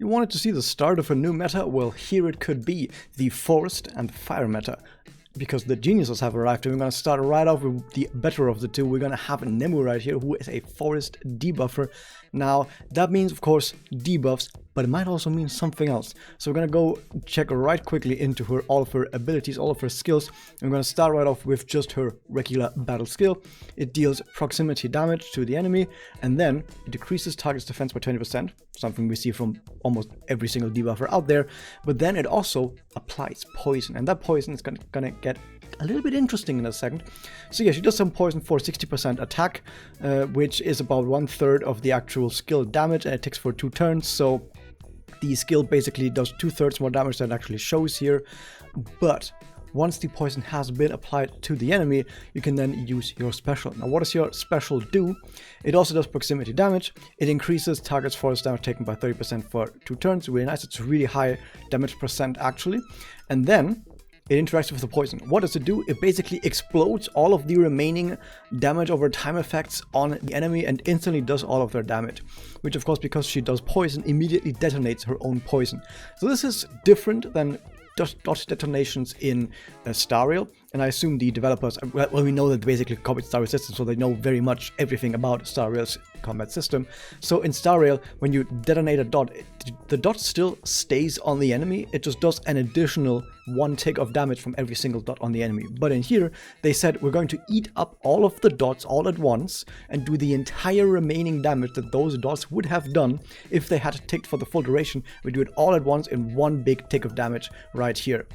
You wanted to see the start of a new meta? Well, here it could be, the Forest and Fire meta. Because the geniuses have arrived, and we're going to start right off with the better of the two. We're going to have Nemu right here, who is a Forest debuffer. Now, that means, of course, debuffs, but it might also mean something else. So we're going to go check right quickly into her, all of her abilities, all of her skills. And we're going to start right off with just her regular battle skill. It deals proximity damage to the enemy, and then it decreases target's defense by 20%, something we see from almost every single debuffer out there. But then it also applies poison, and that poison is going to get a little bit interesting in a second. So yeah, she does some poison for 60% attack, which is about 1/3 of the actual skill damage, and it takes for 2 turns. So the skill basically does 2/3 more damage than it actually shows here. But once the poison has been applied to the enemy, you can then use your special. Now, what does your special do? It also does proximity damage. It increases target's force damage taken by 30% for 2 turns. Really nice. It's really high damage percent actually. And then it interacts with the poison. What does it do? It basically explodes all of the remaining damage over time effects on the enemy and instantly does all of their damage. Which, of course, because she does poison, immediately detonates her own poison. So this is different than dot detonations in Star Rail, and I assume the developers, well, we know that they basically copied Star Rail system, so they know very much everything about Star Rail's combat system. So in Star Rail, when you detonate a dot, the dot still stays on the enemy, it just does an additional 1 tick of damage from every single dot on the enemy. But in here, they said we're going to eat up all of the dots all at once and do the entire remaining damage that those dots would have done if they had ticked for the full duration. We do it all at once in 1 big tick of damage right here.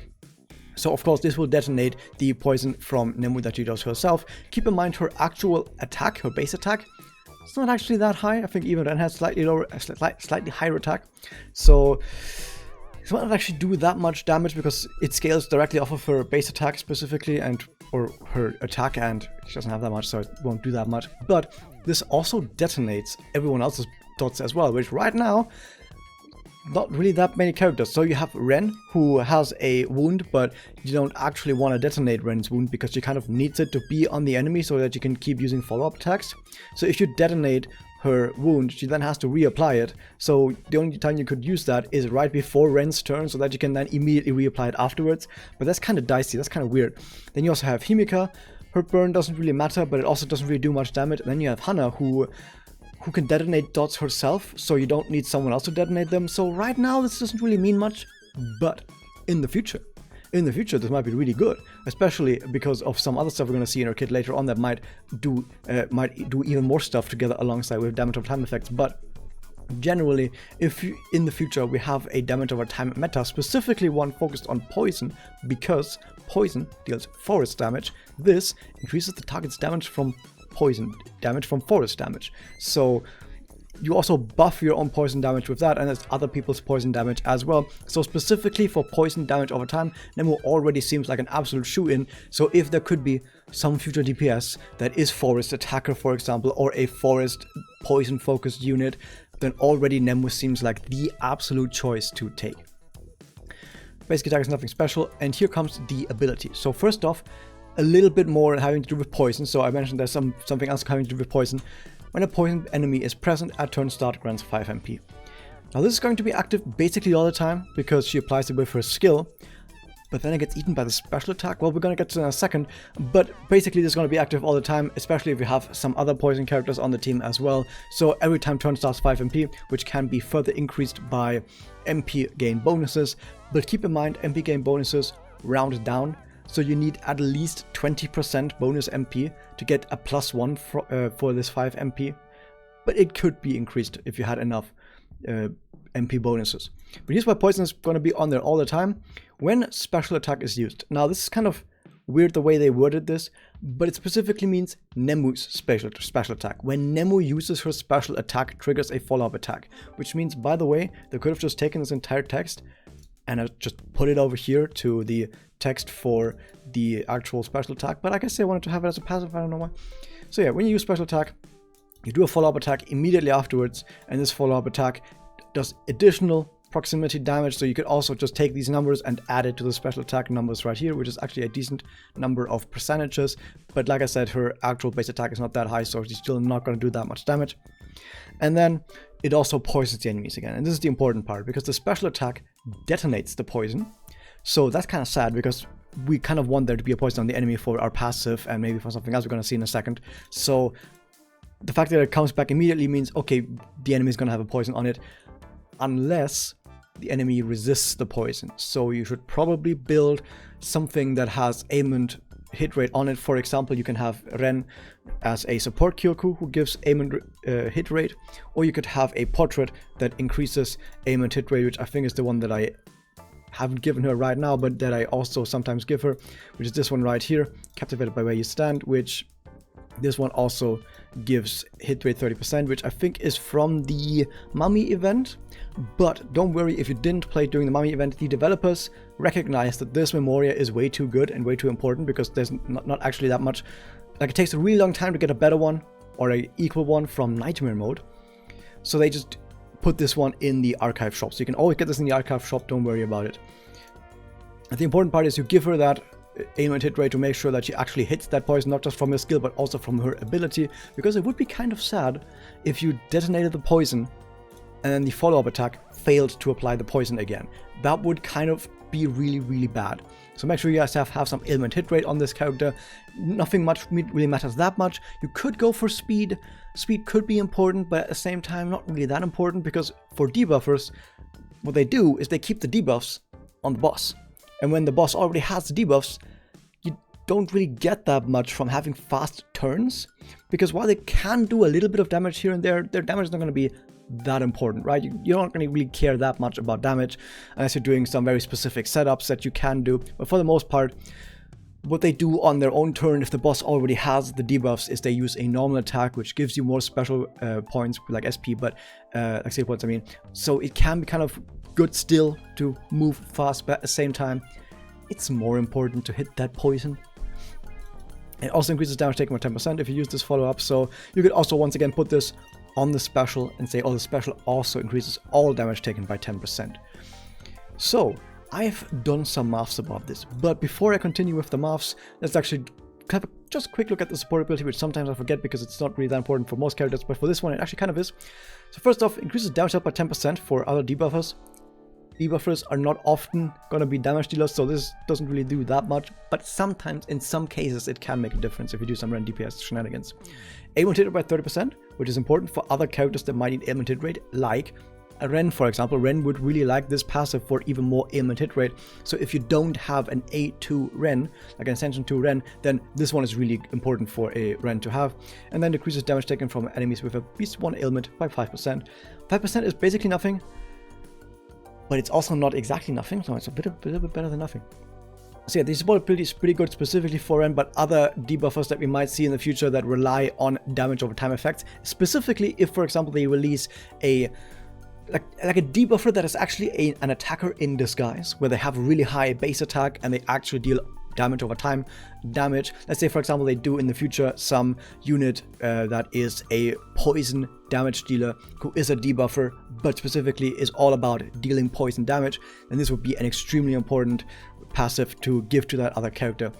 So of course this will detonate the poison from Nemu that she does herself. Keep in mind her actual attack, her base attack, it's not actually that high. I think even Ren has slightly higher attack. So it won't actually do that much damage because it scales directly off of her base attack specifically, or her attack, and she doesn't have that much, so it won't do that much. But this also detonates everyone else's dots as well, which right now, not really that many characters. So you have Ren, who has a wound, but you don't actually want to detonate Ren's wound because she kind of needs it to be on the enemy so that you can keep using follow-up attacks. So if you detonate her wound, she then has to reapply it. So the only time you could use that is right before Ren's turn so that you can then immediately reapply it afterwards. But that's kind of dicey, that's kind of weird. Then you also have Himika. Her burn doesn't really matter, but it also doesn't really do much damage. And then you have Hana, who can detonate dots herself, so you don't need someone else to detonate them. So right now this doesn't really mean much, but in the future this might be really good, especially because of some other stuff we're going to see in our kit later on that might do even more stuff together alongside with damage over time effects. But generally, if in the future we have a damage over time meta, specifically one focused on poison, because poison deals forest damage, this increases the target's damage from poison damage from forest damage. So you also buff your own poison damage with that, and there's other people's poison damage as well. So specifically for poison damage over time, Nemu already seems like an absolute shoe-in. So if there could be some future DPS that is forest attacker, for example, or a forest poison focused unit, then already Nemu seems like the absolute choice to take. Basic attack is nothing special, and here comes the ability. So first off, a little bit more having to do with poison. So I mentioned there's something else having to do with poison. When a poisoned enemy is present at turn start, grants 5 MP. Now this is going to be active basically all the time because she applies it with her skill, but then it gets eaten by the special attack. Well, we're going to get to that in a second, but basically this is going to be active all the time, especially if you have some other poison characters on the team as well. So every time turn starts 5 MP, which can be further increased by MP gain bonuses. But keep in mind, MP gain bonuses round down. So you need at least 20% bonus MP to get a +1 for this 5 MP. But it could be increased if you had enough MP bonuses. But here's why poison is going to be on there all the time when special attack is used. Now this is kind of weird the way they worded this, but it specifically means Nemu's special attack. When Nemu uses her special attack, triggers a follow-up attack. Which means, by the way, they could have just taken this entire text and just put it over here to the text for the actual special attack, but I guess they wanted to have it as a passive, I don't know why. So yeah, when you use special attack, you do a follow-up attack immediately afterwards, and this follow-up attack does additional proximity damage, so you could also just take these numbers and add it to the special attack numbers right here, which is actually a decent number of percentages. But like I said, her actual base attack is not that high, so she's still not going to do that much damage. And then it also poisons the enemies again. And this is the important part, because the special attack detonates the poison. So that's kind of sad, because we kind of want there to be a poison on the enemy for our passive and maybe for something else we're going to see in a second. So the fact that it comes back immediately means, okay, the enemy is going to have a poison on it unless the enemy resists the poison. So you should probably build something that has aimant hit rate on it. For example, you can have Ren as a support Kyoku who gives aimant hit rate, or you could have a portrait that increases aimant hit rate, which I think is the one that I haven't given her right now, but that I also sometimes give her, which is this one right here, Captivated by Where You Stand, which this one also gives hit rate 30%, which I think is from the Mummy event. But don't worry if you didn't play during the Mummy event, the developers recognize that this Memoria is way too good and way too important, because there's not actually that much, like it takes a really long time to get a better one or an equal one from Nightmare mode. So they just put this one in the archive shop. So you can always get this in the archive shop, don't worry about it. And the important part is you give her that aimant hit rate to make sure that she actually hits that poison, not just from her skill but also from her ability, because it would be kind of sad if you detonated the poison and then the follow-up attack failed to apply the poison again. That would kind of be really, really bad. So make sure you guys have some ailment hit rate on this character. Nothing much really matters that much. You could go for speed. Speed could be important, but at the same time not really that important, because for debuffers, what they do is they keep the debuffs on the boss. And when the boss already has the debuffs, you don't really get that much from having fast turns, because while they can do a little bit of damage here and there, their damage is not going to be that important, right? You're not going to really care that much about damage unless you're doing some very specific setups that you can do. But for the most part, what they do on their own turn, if the boss already has the debuffs, is they use a normal attack, which gives you more special points, like SP, but like save points, I mean. So it can be kind of good still to move fast, but at the same time, it's more important to hit that poison. It also increases damage taken by 10% if you use this follow-up. So you could also once again put this on the special and say, oh, the special also increases all damage taken by 10%. So I've done some maths about this, but before I continue with the maths, let's actually have just a quick look at the support ability, which sometimes I forget because it's not really that important for most characters, but for this one it actually kind of is. So first off, increases damage up by 10% for other debuffers. Debuffers are not often going to be damage dealers, so this doesn't really do that much, but sometimes, in some cases, it can make a difference if you do some random DPS shenanigans. Ailment hit rate by 30%, which is important for other characters that might need ailment hit rate, like a Ren, for example. Ren would really like this passive for even more ailment hit rate, so if you don't have an A2 Ren, like an Ascension 2 Ren, then this one is really important for a Ren to have. And then decreases damage taken from enemies with a Beast 1 ailment by 5%. 5% is basically nothing, but it's also not exactly nothing, so it's a little bit better than nothing. So yeah, the support ability is pretty good specifically for Ren, but other debuffers that we might see in the future that rely on damage over time effects, specifically if, for example, they release a like a debuffer that is actually an attacker in disguise, where they have a really high base attack and they actually deal damage over time damage. Let's say, for example, they do in the future some unit that is a poison damage dealer who is a debuffer, but specifically is all about dealing poison damage, and this would be an extremely important passive to give to that other character.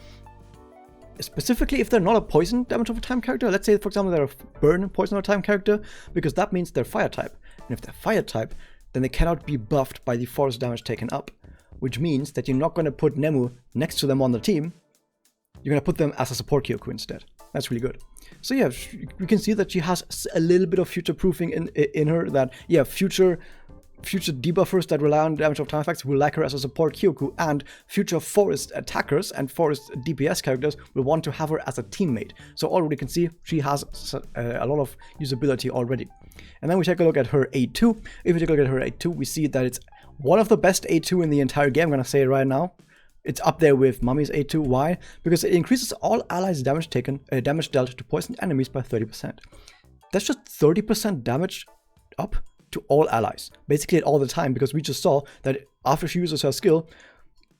Specifically if they're not a poison damage over time character. Let's say, for example, they're a burn poison over time character, because that means they're fire type. And if they're fire type, then they cannot be buffed by the force damage taken up, which means that you're not going to put Nemu next to them on the team. You're going to put them as a support Kyoku instead. That's really good. So yeah, you can see that she has a little bit of future proofing in her, that yeah, future debuffers that rely on damage of time effects will like her as a support Kyoku, and future forest attackers and forest DPS characters will want to have her as a teammate. So already you can see she has a lot of usability already. And then we take a look at her A2. If we take a look at her A2, we see that it's one of the best A2 in the entire game. I'm going to say it right now. It's up there with Mummy's A2. Why? Because it increases all allies' damage dealt to poisoned enemies by 30%. That's just 30% damage up to all allies, basically at all the time, because we just saw that after she uses her skill,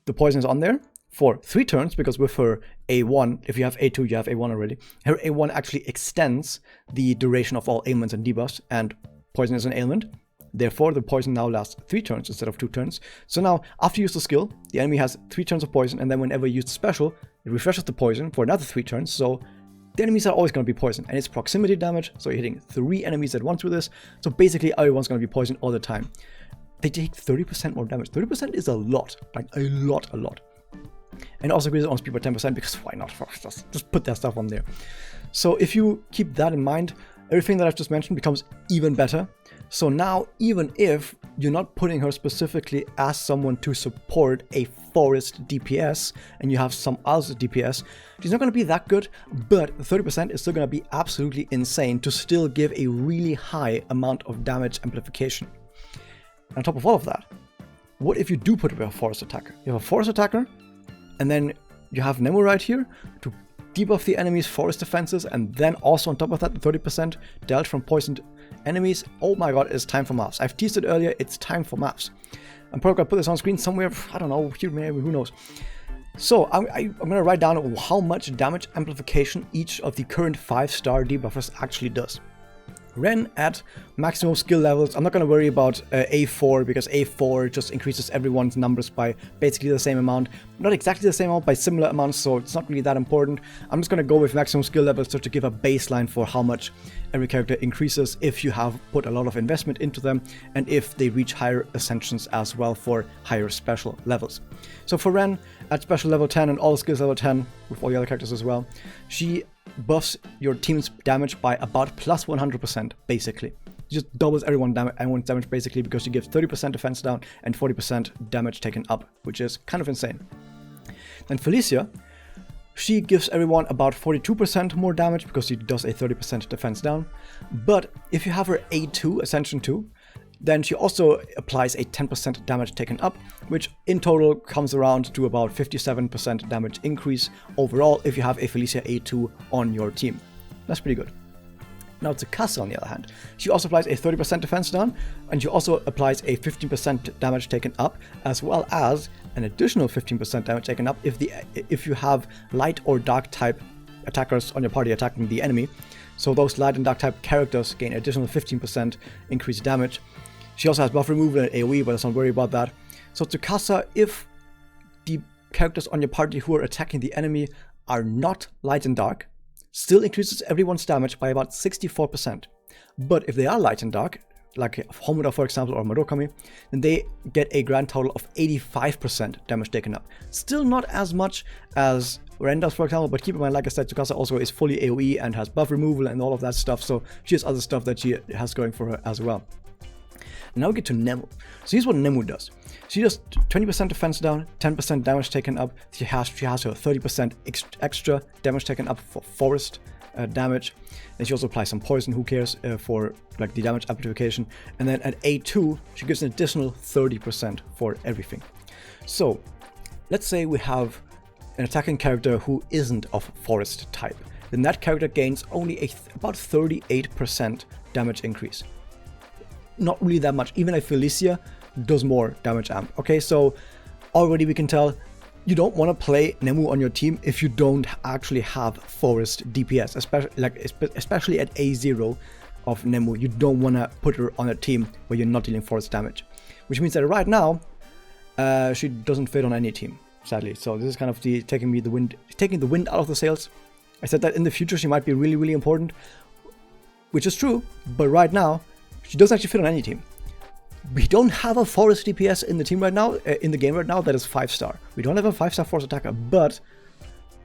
the poison is on there for 3 turns, because with her A1, if you have A2, you have A1 already, her A1 actually extends the duration of all ailments and debuffs, and poison is an ailment. Therefore, the poison now lasts 3 turns instead of 2 turns. So now, after you use the skill, the enemy has 3 turns of poison, and then whenever you use the special, it refreshes the poison for another 3 turns. So the enemies are always going to be poisoned, and it's proximity damage, so you're hitting 3 enemies at once with this, so basically everyone's going to be poisoned all the time. They take 30% more damage. 30% is a lot, like a lot. And also increases on speed by 10% because why not? Just put that stuff on there. So if you keep that in mind, everything that I've just mentioned becomes even better. So now, even if you're not putting her specifically as someone to support a forest DPS and you have some other DPS, she's not going to be that good, but 30% is still going to be absolutely insane to still give a really high amount of damage amplification. On top of all of that, what if you do put her with a forest attacker? You have a forest attacker, and then you have Nemu right here to debuff the enemy's forest defenses, and then also on top of that, 30% dealt from poisoned enemies. Oh my god, it's time for maps. I've teased it earlier, it's time for maps. I'm probably gonna put this on screen somewhere, I don't know, here maybe, who knows. So I'm gonna write down how much damage amplification each of the current 5-star debuffers actually does. Ren at maximum skill levels. I'm not going to worry about A4 because A4 just increases everyone's numbers by basically the same amount. Not exactly the same amount, by similar amounts, so it's not really that important. I'm just going to go with maximum skill levels just to give a baseline for how much every character increases if you have put a lot of investment into them and if they reach higher ascensions as well for higher special levels. So for Ren at special level 10 and all skills level 10 with all the other characters as well, she buffs your team's damage by about plus 100% basically. It just doubles everyone's damage basically because she gives 30% defense down and 40% damage taken up, which is kind of insane. Then Felicia, she gives everyone about 42% more damage because she does a 30% defense down. But if you have her A2, Ascension 2, then she also applies a 10% damage taken up, which in total comes around to about 57% damage increase overall if you have a Felicia A2 on your team. That's pretty good. Now Touka, on the other hand, she also applies a 30% defense down, and she also applies a 15% damage taken up, as well as an additional 15% damage taken up if you have light or dark type attackers on your party attacking the enemy. So those light and dark type characters gain additional 15% increased damage. She also has buff removal and AoE, but let's not worry about that. So Touka, if the characters on your party who are attacking the enemy are not light and dark, still increases everyone's damage by about 64%. But if they are light and dark, like Homura for example, or Marokami, then they get a grand total of 85% damage taken up. Still not as much as Ren does, for example, but keep in mind, like I said, Touka also is fully AoE and has buff removal and all of that stuff, so she has other stuff that she has going for her as well. Now we get to Nemu. So here's what Nemu does. She does 20% defense down, 10% damage taken up. She has her 30% extra damage taken up for forest damage. And she also applies some poison, who cares, for like the damage amplification. And then at A2, she gives an additional 30% for everything. So let's say we have an attacking character who isn't of forest type. Then that character gains only about 38% damage increase. Not really that much. Even if Felicia does more damage amp. Okay, so already we can tell you don't want to play Nemu on your team if you don't actually have forest DPS, especially at A0 of Nemu. You don't want to put her on a team where you're not dealing forest damage, which means that right now she doesn't fit on any team, sadly. So this is kind of taking the wind out of the sails. I said that in the future she might be really, really important, which is true, but right now she doesn't actually fit on any team. We don't have a forest DPS in the team right now, in the game right now, that is 5-star. We don't have a 5-star forest attacker, but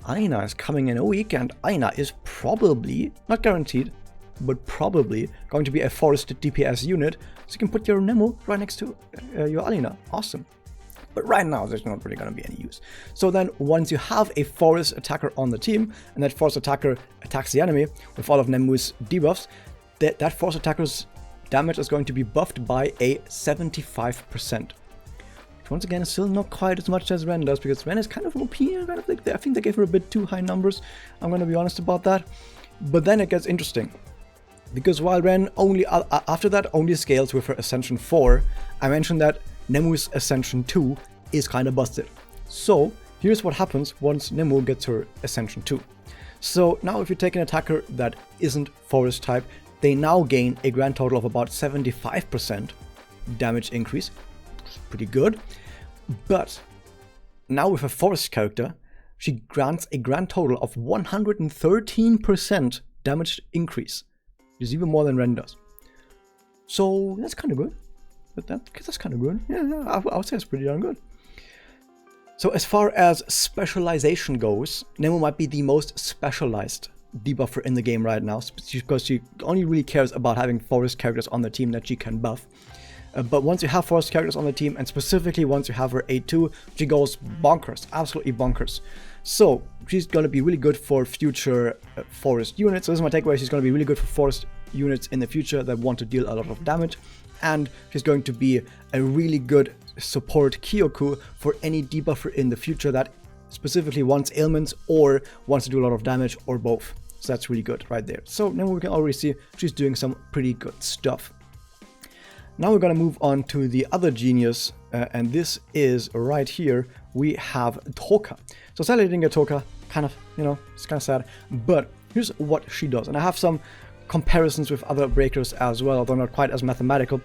Aina is coming in a week, and Aina is probably, not guaranteed, but probably going to be a forest DPS unit, so you can put your Nemu right next to your Alina. Awesome. But right now, there's not really going to be any use. So then, once you have a forest attacker on the team, and that forest attacker attacks the enemy with all of Nemu's debuffs, that forest attacker's damage is going to be buffed by a 75%. Which once again is still not quite as much as Ren does, because Ren is kind of OP. I think they gave her a bit too high numbers. I'm going to be honest about that. But then it gets interesting, because while Ren after that only scales with her Ascension 4, I mentioned that Nemu's Ascension 2 is kind of busted. So here's what happens once Nemu gets her Ascension 2. So now if you take an attacker that isn't forest type, they now gain a grand total of about 75% damage increase. Pretty good. But now with a forest character, she grants a grand total of 113% damage increase, which is even more than Ren does. So that's kind of good. But that's kind of good. Yeah, I would say it's pretty darn good. So as far as specialization goes, Nemu might be the most specialized debuffer in the game right now, because she only really cares about having forest characters on the team that she can buff. But once you have forest characters on the team, and specifically once you have her A2, she goes bonkers, absolutely bonkers. So she's going to be really good for future forest units. So this is my takeaway. She's going to be really good for forest units in the future that want to deal a lot of damage. And she's going to be a really good support Kyoku for any debuffer in the future that specifically wants ailments or wants to do a lot of damage, or both. So that's really good right there. So now we can already see she's doing some pretty good stuff. Now we're going to move on to the other genius, and this is right here. We have Touka. So sadly I didn't get Touka, kind of, it's kind of sad, but here's what she does. And I have some comparisons with other breakers as well, although not quite as mathematical,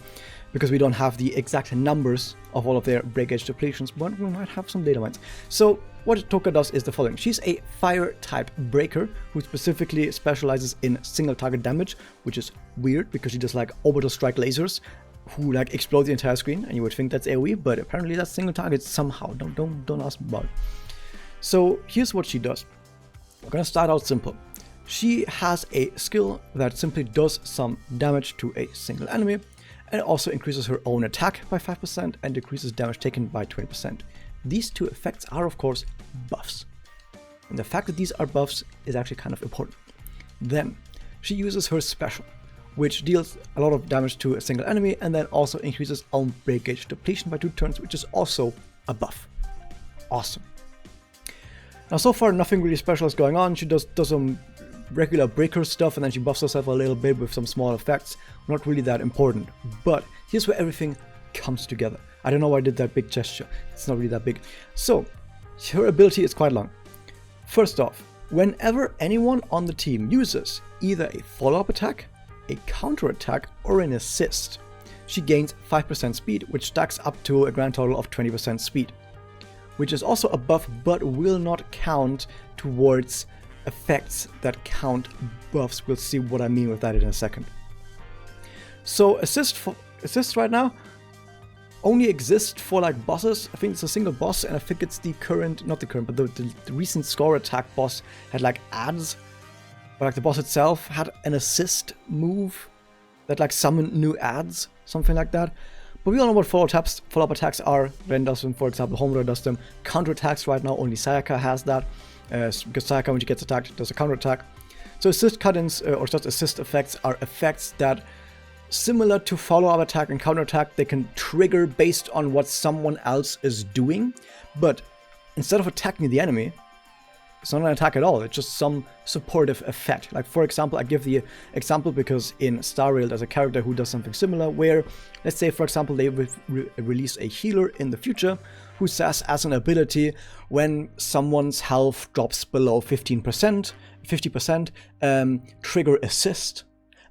because we don't have the exact numbers of all of their breakage depletions, but we might have some data points. So what Touka does is the following. She's a fire type breaker who specifically specializes in single target damage, which is weird because she does like orbital strike lasers who like explode the entire screen, and you would think that's AoE, but apparently that's single target somehow. Don't ask me about it. So here's what she does. We're gonna start out simple. She has a skill that simply does some damage to a single enemy, and it also increases her own attack by 5% and decreases damage taken by 20%. These two effects are, of course, buffs. And the fact that these are buffs is actually kind of important. Then, she uses her special, which deals a lot of damage to a single enemy and then also increases own breakage depletion by 2 turns, which is also a buff. Awesome. Now, so far, nothing really special is going on. She does some regular breaker stuff, and then she buffs herself a little bit with some small effects. Not really that important, but here's where everything comes together. I don't know why I did that big gesture. It's not really that big. So her ability is quite long. First off, whenever anyone on the team uses either a follow-up attack, a counter attack, or an assist, she gains 5% speed, which stacks up to a grand total of 20% speed, which is also a buff but will not count towards effects that count buffs. We'll see what I mean with that in a second. So assists right now only exist for like bosses. I think it's a single boss, and I think it's the current, not the current, but the recent score attack boss had like adds, but like the boss itself had an assist move that like summoned new adds, something like that. But we all know what follow-up attacks are. Ren does them, for example, Homura does them. Counter attacks right now, only Sayaka has that. Because Sayaka, when she gets attacked, does a counter attack. So assist cut-ins or such assist effects are effects that, similar to follow-up attack and counter attack, they can trigger based on what someone else is doing. But instead of attacking the enemy, it's not an attack at all. It's just some supportive effect. Like, for example, I give the example because in Star Rail there's a character who does something similar where, let's say, for example, they release a healer in the future who says as an ability, when someone's health drops below 50%, trigger assist.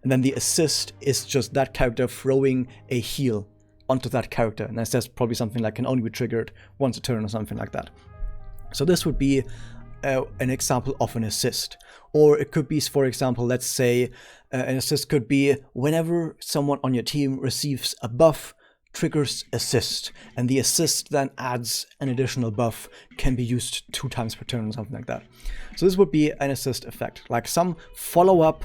And then the assist is just that character throwing a heal onto that character. And that says probably something like can only be triggered once a turn or something like that. So this would be an example of an assist. Or it could be, for example, let's say an assist could be whenever someone on your team receives a buff, triggers assist, and the assist then adds an additional buff, can be used 2 times per turn or something like that. So this would be an assist effect, like some follow-up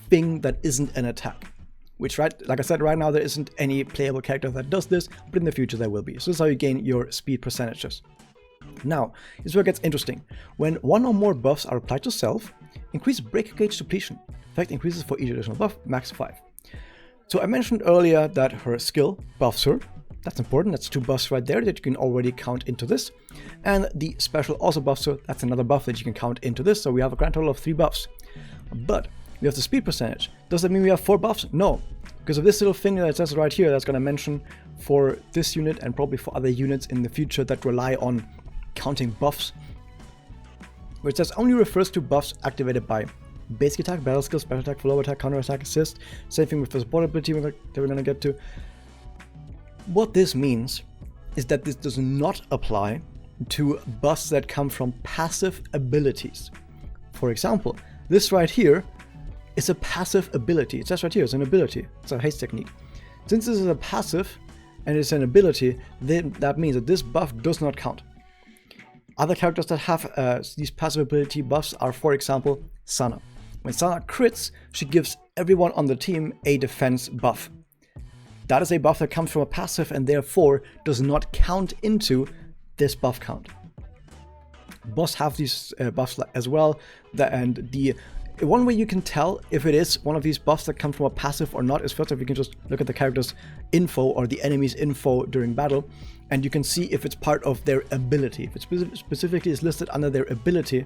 thing that isn't an attack. Which, right, like I said, right now there isn't any playable character that does this, but in the future there will be. So this is how you gain your speed percentages. Now, here's where it gets interesting. When 1 or more buffs are applied to self, increase breakage depletion. Effect increases for each additional buff, max 5. So I mentioned earlier that her skill buffs her. That's important. That's 2 buffs right there that you can already count into this. And the special also buffs her. That's another buff that you can count into this. So we have a grand total of 3 buffs. But we have the speed percentage. Does that mean we have 4 buffs? No. Because of this little thing that it says right here that's going to mention for this unit and probably for other units in the future that rely on counting buffs. Where it says only refers to buffs activated by basic attack, battle skill, special attack, follow attack, counter attack, assist. Same thing with the support ability that we're going to get to. What this means is that this does not apply to buffs that come from passive abilities. For example, this right here is a passive ability. It says right here, it's an ability. It's a haste technique. Since this is a passive and it's an ability, then that means that this buff does not count. Other characters that have these passive ability buffs are, for example, Sana. When Sana crits, she gives everyone on the team a defense buff. That is a buff that comes from a passive and therefore does not count into this buff count. Boss have these buffs as well, and the one way you can tell if it is one of these buffs that come from a passive or not is first if you can just look at the character's info or the enemy's info during battle, and you can see if it's part of their ability. If it specifically is listed under their ability,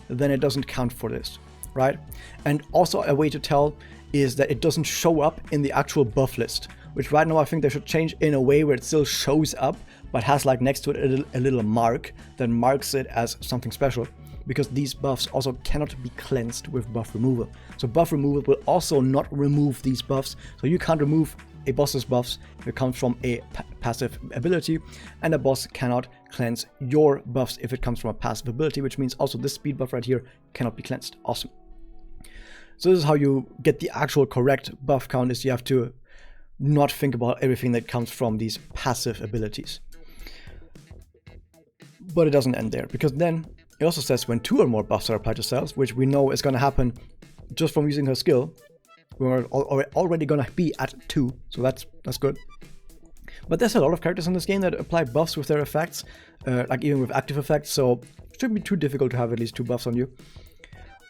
then it doesn't count for this, right? And also a way to tell is that it doesn't show up in the actual buff list, which right now I think they should change in a way where it still shows up, but has like next to it a little mark that marks it as something special, because these buffs also cannot be cleansed with buff removal. So buff removal will also not remove these buffs, so you can't remove a boss's buffs if it comes from a passive ability, and a boss cannot cleanse your buffs if it comes from a passive ability, which means also this speed buff right here cannot be cleansed. Awesome. So this is how you get the actual correct buff count, is you have to not think about everything that comes from these passive abilities. But it doesn't end there, because then it also says when 2 or more buffs are applied to cells, which we know is going to happen just from using her skill. We're already going to be at 2, so that's good. But there's a lot of characters in this game that apply buffs with their effects, like even with active effects, so it shouldn't be too difficult to have at least 2 buffs on you.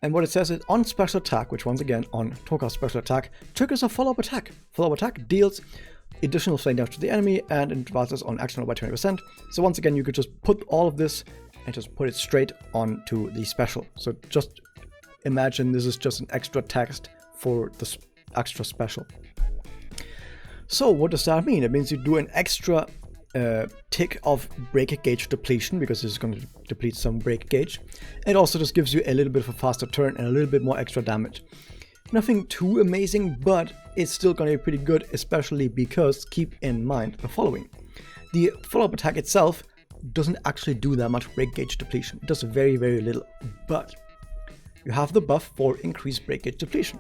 And what it says is, on special attack, which once again, on Touka's special attack, triggers a follow-up attack. Follow-up attack deals additional flame damage to the enemy and advances on action roll by 20%. So once again, you could just put all of this and just put it straight onto the special. So just imagine this is just an extra text for the extra special. So what does that mean? It means you do an extra tick of break gauge depletion, because this is going to deplete some break gauge. It also just gives you a little bit of a faster turn and a little bit more extra damage. Nothing too amazing, but it's still going to be pretty good, especially because keep in mind the following. The follow-up attack itself doesn't actually do that much break gauge depletion. It does very, very little, but you have the buff for increased break gauge depletion.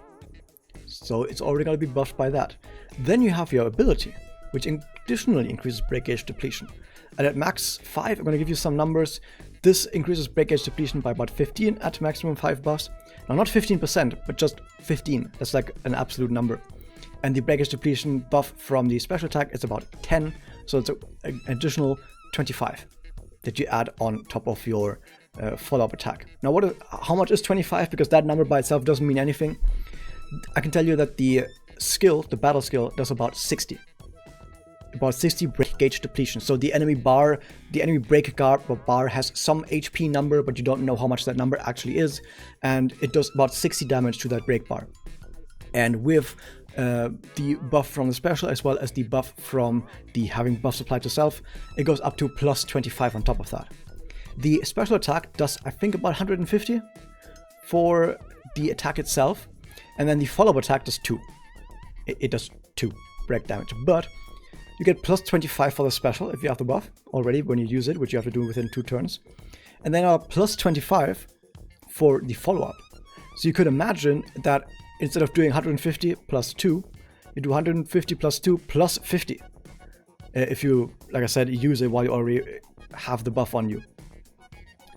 So it's already going to be buffed by that. Then you have your ability, which additionally increases break gauge depletion. And at max 5, I'm going to give you some numbers. This increases break gauge depletion by about 15 at maximum 5 buffs. Now not 15%, but just 15. That's like an absolute number. And the break gauge depletion buff from the special attack is about 10. So it's an additional 25 that you add on top of your follow-up attack. Now how much is 25? Because that number by itself doesn't mean anything. I can tell you that the skill, the battle skill, does about 60. About 60 break gauge depletion. So the enemy break bar has some HP number, but you don't know how much that number actually is, and it does about 60 damage to that break bar. And with the buff from the special, as well as the buff from the having buffs applied to self, it goes up to plus 25 on top of that. The special attack does, I think, about 150 for the attack itself, and then the follow-up attack does 2. It does 2 break damage, but you get plus 25 for the special if you have the buff already when you use it, which you have to do within 2 turns. And then plus 25 for the follow-up. So you could imagine that instead of doing 150 plus 2, you do 150 plus 2 plus 50. If you, like I said, use it while you already have the buff on you.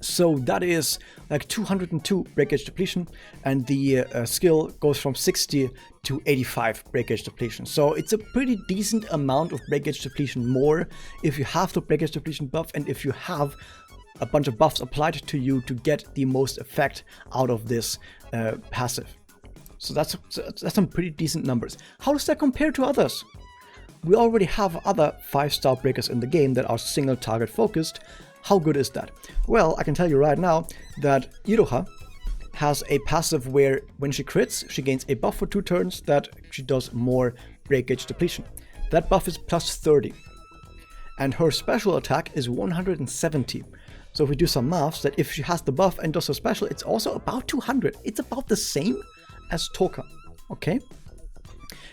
So that is like 202 break gauge depletion, and the skill goes from 60 to 85 break gauge depletion. So it's a pretty decent amount of break gauge depletion more if you have the break gauge depletion buff and if you have a bunch of buffs applied to you to get the most effect out of this passive. So that's some pretty decent numbers. How does that compare to others? We already have other 5-star breakers in the game that are single target focused. How good is that? Well, I can tell you right now that Iroha has a passive where when she crits, she gains a buff for 2 turns that she does more break gauge depletion. That buff is plus 30. And her special attack is 170. So if we do some maths, that if she has the buff and does her special, it's also about 200. It's about the same as Touka, okay?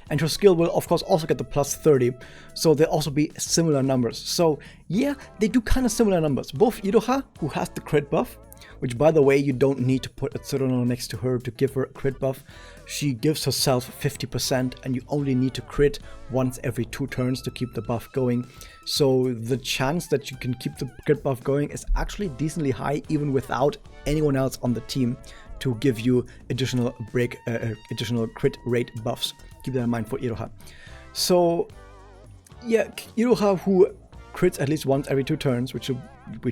And her skill will of course also get the plus 30, so they'll also be similar numbers. So yeah, they do kind of similar numbers. Both Iroha, who has the crit buff, which by the way, you don't need to put a Tsuruno next to her to give her a crit buff. She gives herself 50% and you only need to crit once every 2 turns to keep the buff going. So the chance that you can keep the crit buff going is actually decently high, even without anyone else on the team to give you additional crit rate buffs. Keep that in mind for Iroha. So yeah, Iroha, who crits at least once every 2 turns, which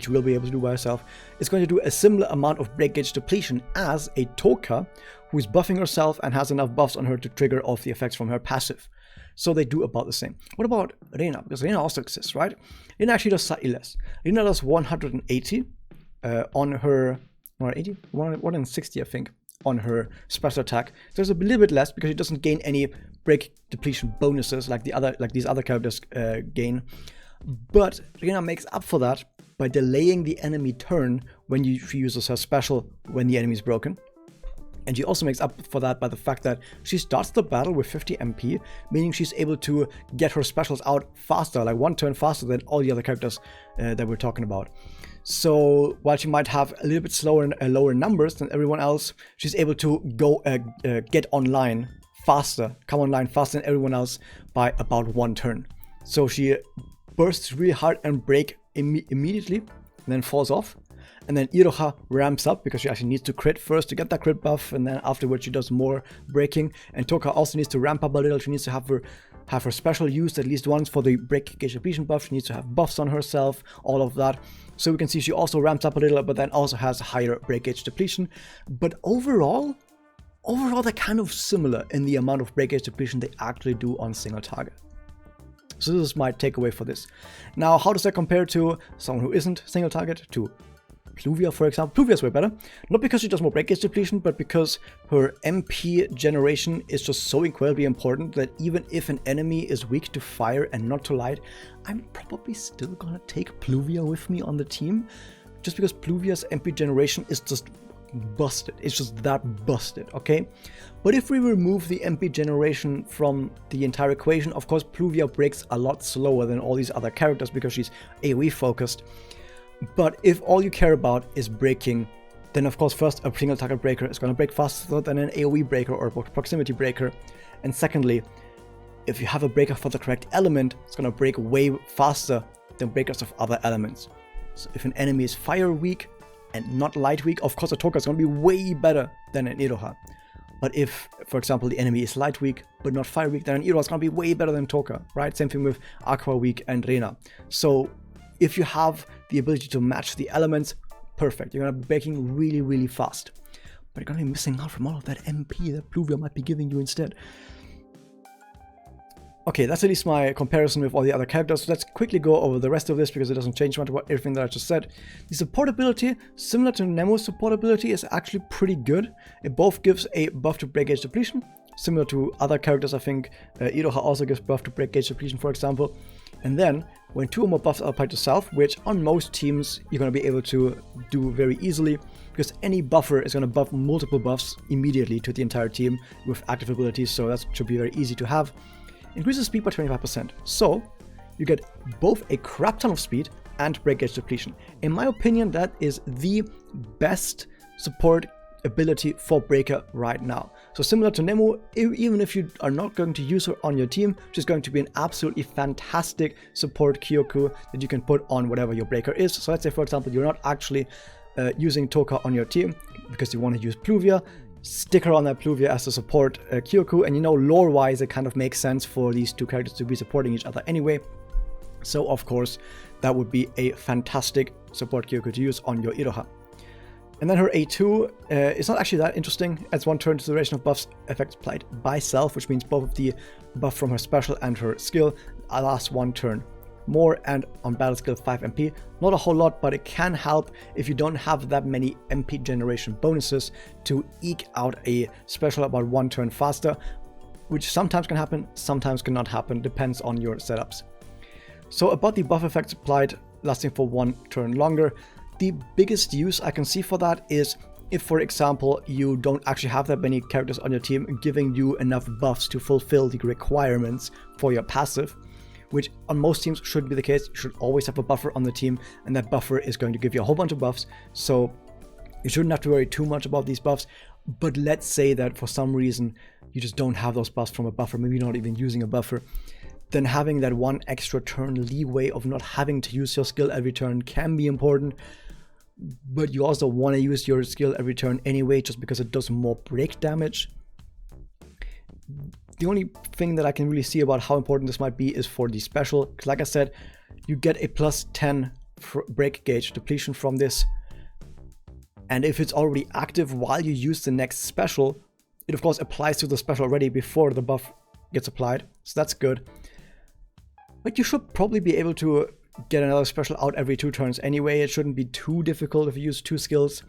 will be able to do by herself, is going to do a similar amount of break gauge depletion as a Touka, who is buffing herself and has enough buffs on her to trigger off the effects from her passive. So they do about the same. What about Reyna? Because Reyna also exists, right? Reyna actually does slightly less. Reyna does 180 on her, 160 I think, on her special attack. So there's a little bit less because she doesn't gain any break depletion bonuses like these other characters gain. But Reyna makes up for that by delaying the enemy turn when she uses her special when the enemy is broken. And she also makes up for that by the fact that she starts the battle with 50 MP, meaning she's able to get her specials out faster, like 1 turn faster than all the other characters that we're talking about. So while she might have a little bit slower and lower numbers than everyone else, she's able to go get online faster, come online faster than everyone else by about 1 turn. So she bursts really hard and break immediately, and then falls off. And then Iroha ramps up because she actually needs to crit first to get that crit buff, and then afterwards she does more breaking. And Touka also needs to ramp up a little. She needs to have her special used at least once for the break gauge depletion buff. She needs to have buffs on herself, all of that. So we can see she also ramps up a little, but then also has higher break gauge depletion. But overall they're kind of similar in the amount of break gauge depletion they actually do on single target. So this is my takeaway for this. Now, how does that compare to someone who isn't single target, to Pluvia, for example? Pluvia is way better. Not because she does more break gauge depletion, but because her MP generation is just so incredibly important that even if an enemy is weak to fire and not to light, I'm probably still gonna take Pluvia with me on the team, just because Pluvia's MP generation is just busted. It's just that busted, okay? But if we remove the MP generation from the entire equation, of course Pluvia breaks a lot slower than all these other characters because she's AoE focused. But if all you care about is breaking, then of course first a single target breaker is going to break faster than an AoE breaker or proximity breaker. And secondly, if you have a breaker for the correct element, it's going to break way faster than breakers of other elements. So if an enemy is fire weak and not light weak, of course a Touka is going to be way better than an Iroha. But if, for example, the enemy is light weak but not fire weak, then an Iroha is going to be way better than Touka, right? Same thing with Aqua weak and Reyna. So if you have the ability to match the elements, perfect. You're going to be breaking really, really fast. But you're going to be missing out from all of that MP that Pluvia might be giving you instead. Okay, that's at least my comparison with all the other characters. Let's quickly go over the rest of this because it doesn't change much about everything that I just said. The support ability, similar to Nemu's support ability, is actually pretty good. It both gives a buff to break gauge depletion, similar to other characters. I think Iroha also gives buff to break gauge depletion, for example. And then, when 2 or more buffs are applied to self, which on most teams you're going to be able to do very easily, because any buffer is going to buff multiple buffs immediately to the entire team with active abilities, so that should be very easy to have. Increases speed by 25%. So, you get both a crap ton of speed and break gauge depletion. In my opinion, that is the best support ability for Breaker right now. So similar to Nemu, even if you are not going to use her on your team, she's going to be an absolutely fantastic support Kyoku that you can put on whatever your Breaker is. So let's say, for example, you're not actually using Touka on your team because you want to use Pluvia. Stick her on that Pluvia as a support Kyoku, and you know, lore-wise, it kind of makes sense for these 2 characters to be supporting each other anyway. So of course, that would be a fantastic support Kyoku to use on your Iroha. And then her A2 is not actually that interesting. Adds 1 turn to the duration of buffs effects applied by self, which means both of the buff from her special and her skill lasts 1 turn. More and on battle skill 5 MP. Not a whole lot, but it can help if you don't have that many MP generation bonuses to eke out a special about 1 turn faster, which sometimes can happen, sometimes cannot happen, depends on your setups. So about the buff effects applied lasting for 1 turn longer, the biggest use I can see for that is if, for example, you don't actually have that many characters on your team giving you enough buffs to fulfill the requirements for your passive, which on most teams should be the case. You should always have a buffer on the team, and that buffer is going to give you a whole bunch of buffs, so you shouldn't have to worry too much about these buffs. But let's say that for some reason you just don't have those buffs from a buffer, maybe you're not even using a buffer, then having that one extra turn leeway of not having to use your skill every turn can be important. But you also want to use your skill every turn anyway, just because it does more break damage. The only thing that I can really see about how important this might be is for the special, because like I said, you get a plus 10 break gauge depletion from this, and if it's already active while you use the next special, it of course applies to the special already before the buff gets applied, so that's good. But you should probably be able to get another special out every 2 turns anyway. It shouldn't be too difficult if you use 2 skills,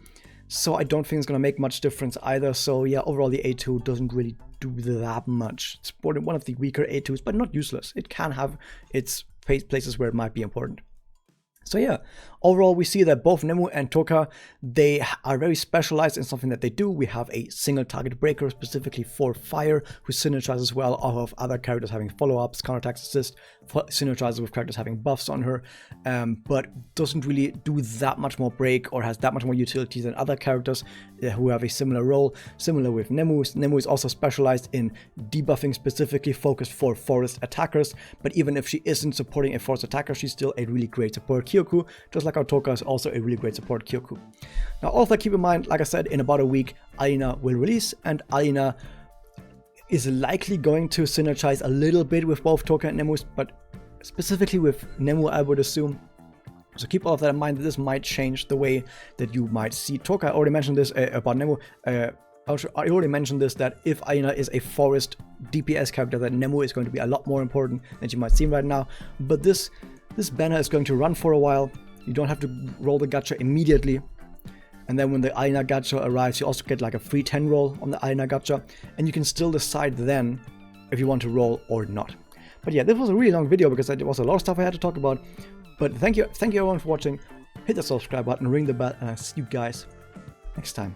so I don't think it's going to make much difference either. So yeah, overall the A2 doesn't really do that much. It's one of the weaker A2s, but not useless. It can have its places where it might be important. So yeah, overall we see that both Nemu and Touka, they are very specialized in something that they do. We have a single target breaker specifically for fire, who synergizes well off of other characters having follow-ups, counterattacks, assist, synergizes with characters having buffs on her, but doesn't really do that much more break or has that much more utility than other characters who have a similar role. Similar with Nemu. Nemu is also specialized in debuffing, specifically focused for forest attackers, but even if she isn't supporting a forest attacker, she's still a really great support Kyoku, just like our Touka is also a really great support Kyoku. Now also keep in mind, like I said, in about a week Alina will release, and Alina is likely going to synergize a little bit with both Touka and Nemu, but specifically with Nemu I would assume. So keep all of that in mind, that this might change the way that you might see Touka. I already mentioned this about Nemu. I already mentioned this, that if Alina is a forest DPS character, then Nemu is going to be a lot more important than you might see right now. But this banner is going to run for a while. You don't have to roll the gacha immediately. And then when the Alina gacha arrives, you also get like a free 10 roll on the Alina gacha. And you can still decide then if you want to roll or not. But yeah, this was a really long video because there was a lot of stuff I had to talk about. But thank you everyone for watching. Hit the subscribe button, ring the bell, and I'll see you guys next time.